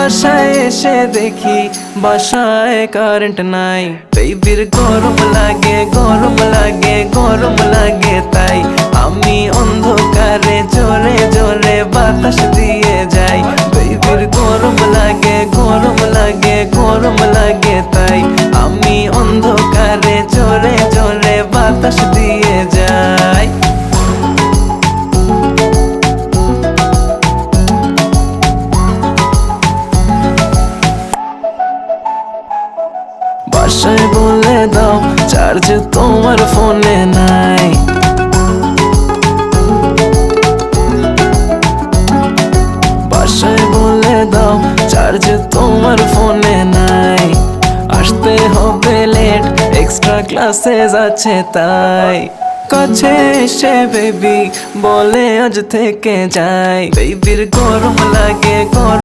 বাসায় এসে দেখি বাসায় কারেন্ট নাই। বেবির গরম লাগে গরম লাগে গরম লাগে, তাই আমি অন্ধকারে জোরে জোরে বাতাস দিয়ে যাই। বেবির গরম লাগে গরম লাগে গরম লাগে, তাই আমি অন্ধকারে জোরে জোরে বাতাস দিয়ে যাই। বাসায় বলে দাও চার্জ তোমার ফোনে নাই। বাসায় বলে দাও চার্জ তোমার ফোনে নাই। আসতে হবে লেট, এক্সট্রা ক্লাসেস আছে তাই। কাছে এসে বেবি বলে আজ থেকে যাই। বেবির গরম লাগে